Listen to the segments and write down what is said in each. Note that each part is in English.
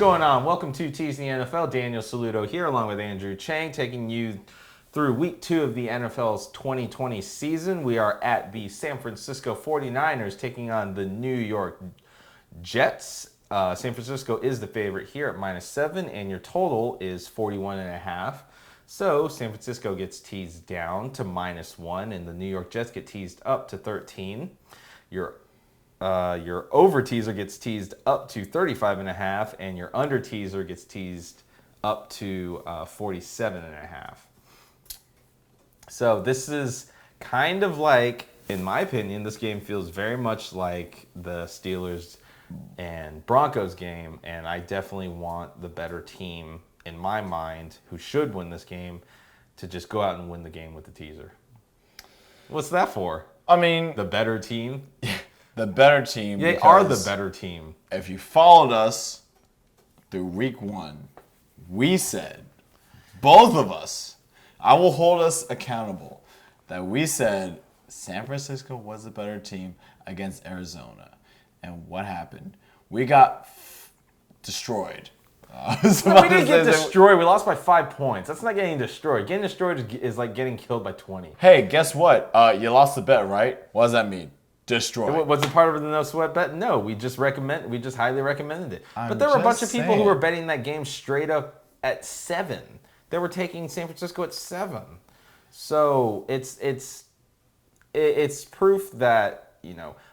going on? Welcome to Teasing the NFL. Daniel Saludo here along with Andrew Chang, taking you through week 2 of the NFL's 2020 season. We are at the San Francisco 49ers taking on the New York Jets. San Francisco is the favorite here at -7, and your total is 41.5. So San Francisco gets teased down to -1, and the New York Jets get teased up to 13. Your over teaser gets teased up to 35.5, and your under teaser gets teased up to 47.5. So this is kind of like, in my opinion, this game feels very much like the Steelers and Broncos game, and I definitely want the better team in my mind, who should win this game, to just go out and win the game with the teaser. What's that for? I mean, The better team? the better team. They are the better team. If you followed us through week 1, we said, both of us, I will hold us accountable, that we said San Francisco was the better team against Arizona. And what happened? We got destroyed. We didn't get destroyed. We lost by 5 points. That's not getting destroyed. Getting destroyed is like getting killed by 20. Hey, guess what? You lost the bet, right? What does that mean? Destroyed. Was it part of the no sweat bet? No, we just highly recommended it. But there were a bunch of people who were betting that game straight up at 7. They were taking San Francisco at 7. So it's proof that,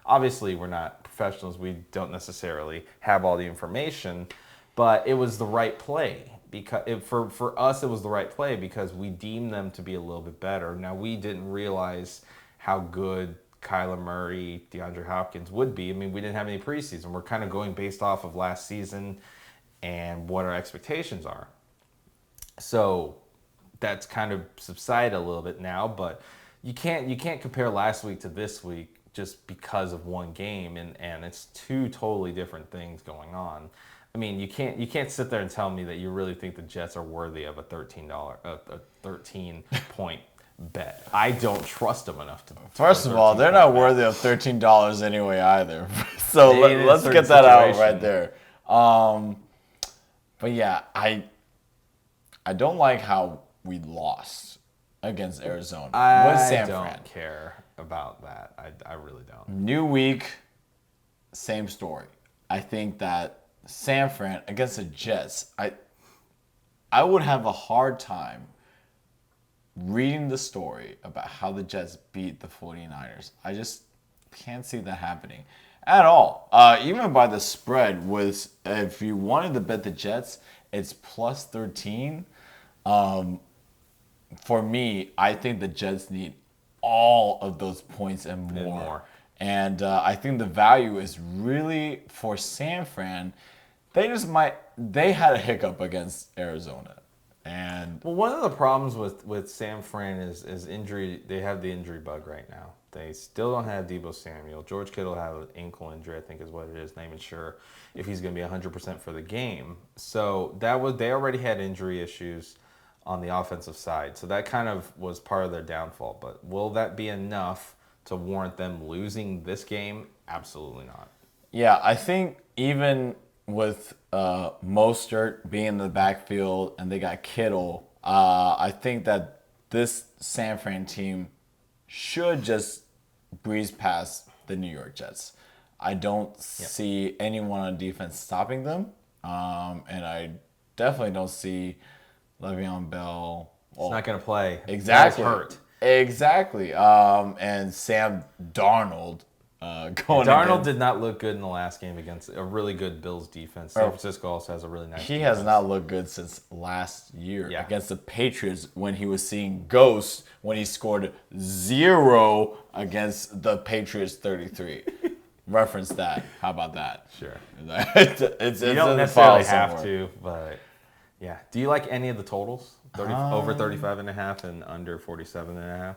obviously we're not professionals. We don't necessarily have all the information, but it was the right play. Because for us, it was the right play because we deemed them to be a little bit better. Now, we didn't realize how good Kyler Murray, DeAndre Hopkins would be. I mean, we didn't have any preseason. We're kind of going based off of last season and what our expectations are. So that's kind of subsided a little bit now, but you can't compare last week to this week just because of one game, and it's two totally different things going on. I mean, you can't sit there and tell me that you really think the Jets are worthy of a $13 point bet. I don't trust them enough to. First of all, they're not worthy of $13 anyway either. So let's get that out right there. But yeah, I don't like how we lost against Arizona with San Fran. I don't care about that. I really don't. New week, same story. I think that San Fran against the Jets, I would have a hard time reading the story about how the Jets beat the 49ers. I just can't see that happening at all. Even by the spread, if you wanted to bet the Jets, it's +13. For me, I think the Jets need all of those points and more. And I think the value is really for San Fran. They had a hiccup against Arizona. Well, one of the problems with San Fran is injury. They have the injury bug right now. They still don't have Deebo Samuel. George Kittle had an ankle injury, I think is what it is. Not even sure if he's going to be 100% for the game. So they already had injury issues on the offensive side. So that kind of was part of their downfall. But will that be enough to warrant them losing this game? Absolutely not. Yeah, I think even with Mostert being in the backfield and they got Kittle, I think that this San Fran team should just breeze past the New York Jets. I don't see anyone on defense stopping them, and I definitely don't see Le'Veon Bell. He's not going to play. Exactly. He's hurt. Exactly. And Sam Darnold going. Darnold did not look good in the last game against a really good Bills defense. San Francisco also has a really nice He defense. has not looked good since last year against the Patriots when he was seeing ghosts when he scored 0 against the Patriots 33. Reference that. How about that? Sure. it's you don't necessarily have to, but yeah. Do you like any of the totals? Over 35.5 and under 47.5?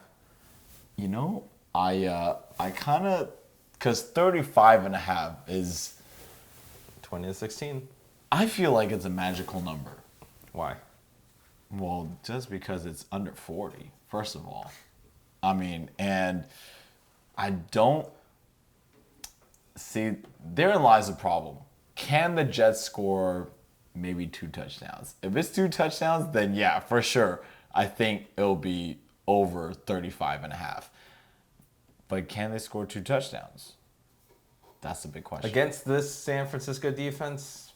I kind of, because 35.5 is 20-16. I feel like it's a magical number. Why? Well, just because it's under 40, first of all. I mean, and I don't see, therein lies the problem. Can the Jets score maybe 2 touchdowns. If it's 2 touchdowns, then yeah, for sure. I think it'll be over 35.5. But can they score 2 touchdowns? That's the big question. Against this San Francisco defense,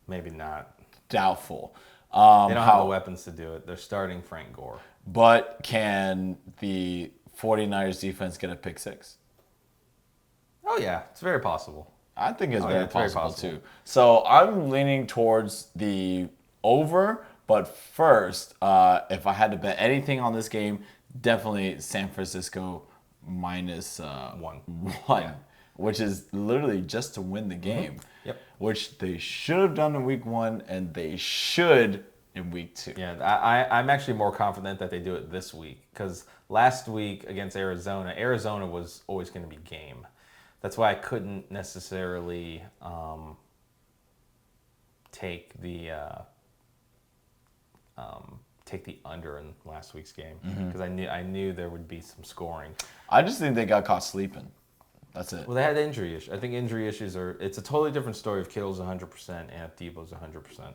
maybe not. Doubtful. They don't have the weapons to do it. They're starting Frank Gore. But can the 49ers defense get a pick 6? Oh, yeah. It's very possible. I think it's very very possible possible. too. So I'm leaning towards the over. But first, if I had to bet anything on this game, definitely San Francisco minus 1. Yeah. Which is literally just to win the game. Yep. Which they should have done in week 1, and they should in week 2. Yeah, I'm actually more confident that they do it this week because last week against Arizona was always going to be game. That's why I couldn't necessarily take the under in last week's game because I knew there would be some scoring. I just think they got caught sleeping. That's it. Well, they had injury issues. I think injury issues it's a totally different story if Kittle's 100% and if Debo's 100%.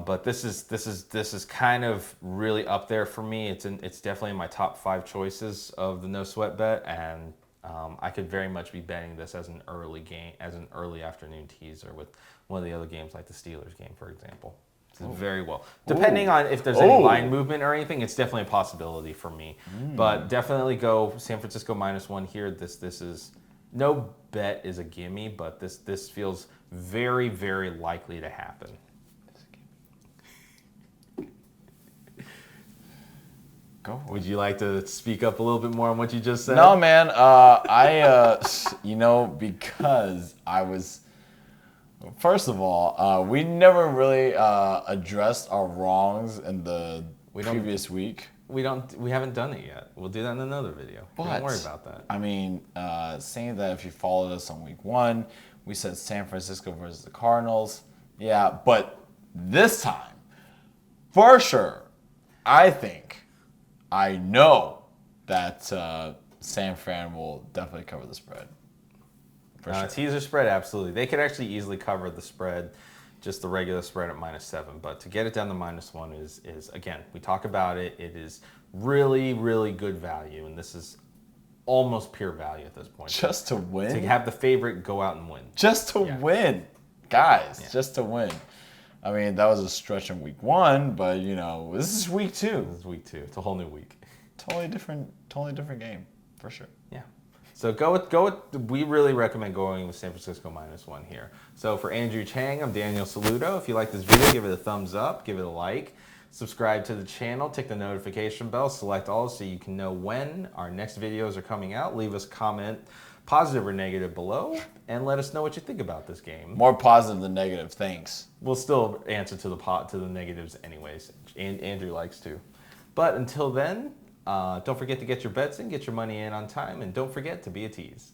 But this is kind of really up there for me. It's definitely in my top 5 choices of the no sweat bet, and I could very much be betting this as an early game, as an early afternoon teaser with one of the other games like the Steelers game, for example. Very well. Depending on if there's any line movement or anything, it's definitely a possibility for me. But definitely go San Francisco -1 here. This is no bet is a gimme, but this feels very, very likely to happen. Go. Would you like to speak up a little bit more on what you just said? No, man. Because I was. First of all, we never really addressed our wrongs in the previous week. We haven't done it yet. We'll do that in another video. Don't worry about that. I mean, saying that if you followed us on week 1, we said San Francisco versus the Cardinals. Yeah, but this time, for sure, I know that San Fran will definitely cover the spread. Sure. Teaser spread, absolutely. They could actually easily cover the spread, just the regular spread at -7. But to get it down to -1 is again, we talk about it. It is really, really good value, and this is almost pure value at this point. Just to win? To have the favorite go out and win. Just to win. Guys, just to win. I mean, that was a stretch in week 1, but, this is week 2. This is week 2. It's a whole new week. Totally different game, for sure. Yeah. So go with. We really recommend going with San Francisco -1 here. So for Andrew Chang, I'm Daniel Saludo. If you like this video, give it a thumbs up, give it a like, subscribe to the channel, tick the notification bell, select all so you can know when our next videos are coming out. Leave us a comment, positive or negative, below, and let us know what you think about this game. More positive than negative, thanks. We'll still answer to the negatives anyways. And Andrew likes to. But until then. Don't forget to get your bets in, get your money in on time, and don't forget to be a tease.